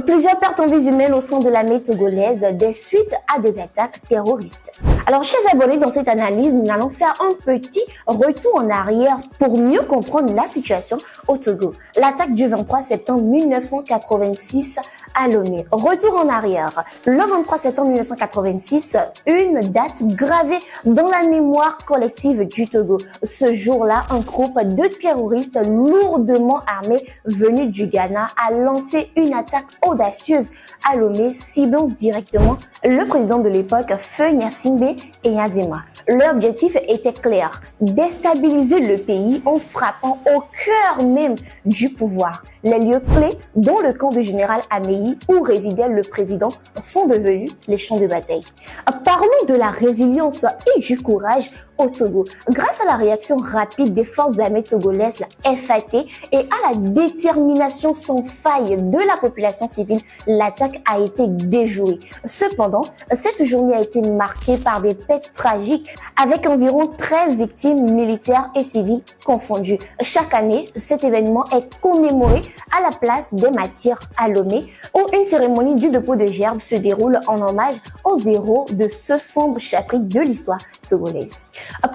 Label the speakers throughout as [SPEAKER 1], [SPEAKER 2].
[SPEAKER 1] Plusieurs pertes en vies humaines au sein de l'armée togolaise des suites à des attaques terroristes. Alors, chers abonnés, dans cette analyse, nous allons faire un petit retour en arrière pour mieux comprendre la situation au Togo. L'attaque du 23 septembre 1986 à Lomé. Retour en arrière. Le 23 septembre 1986, une date gravée dans la mémoire collective du Togo. Ce jour-là, un groupe de terroristes lourdement armés venus du Ghana a lancé une attaque audacieuse à Lomé, ciblant directement le président de l'époque, Feu Gnassingbé et Yadima. Leur objectif était clair, déstabiliser le pays en frappant au cœur même du pouvoir. Les lieux clés, dont le camp du général Ameyi où résidait le président, sont devenus les champs de bataille. Parlons de la résilience et du courage au Togo. Grâce à la réaction rapide des forces armées togolaises, la FAT, et à la détermination sans faille de la population civile, l'attaque a été déjouée. Cependant, cette journée a été marquée par des pertes tragiques avec environ 13 victimes militaires et civiles confondues. Chaque année, cet événement est commémoré à la place des martyrs à Lomé, où une cérémonie du dépôt de gerbes se déroule en hommage aux héros de ce sombre chapitre de l'histoire togolaise.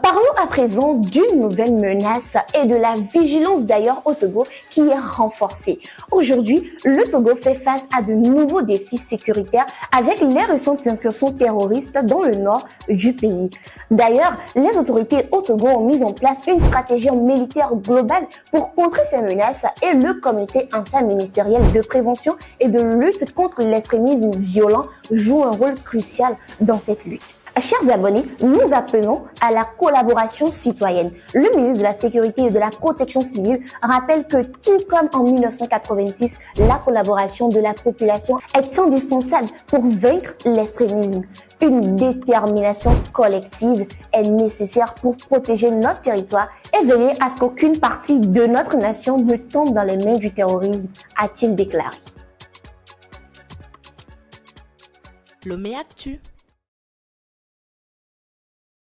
[SPEAKER 1] Parlons à présent d'une nouvelle menace et de la vigilance d'ailleurs au Togo qui est renforcée. Aujourd'hui, le Togo fait face à de nouveaux défis sécuritaires avec les récentes incursions terroristes dans le nord du pays. D'ailleurs, les autorités au Togo ont mis en place une stratégie militaire globale pour contrer ces menaces et le comité interministériel de prévention et de lutte contre l'extrémisme violent joue un rôle crucial dans cette lutte. Chers abonnés, nous appelons à la collaboration citoyenne. Le ministre de la Sécurité et de la Protection civile rappelle que tout comme en 1986, la collaboration de la population est indispensable pour vaincre l'extrémisme. Une détermination collective est nécessaire pour protéger notre territoire et veiller à ce qu'aucune partie de notre nation ne tombe dans les mains du terrorisme, a-t-il déclaré.
[SPEAKER 2] Lomé Actu.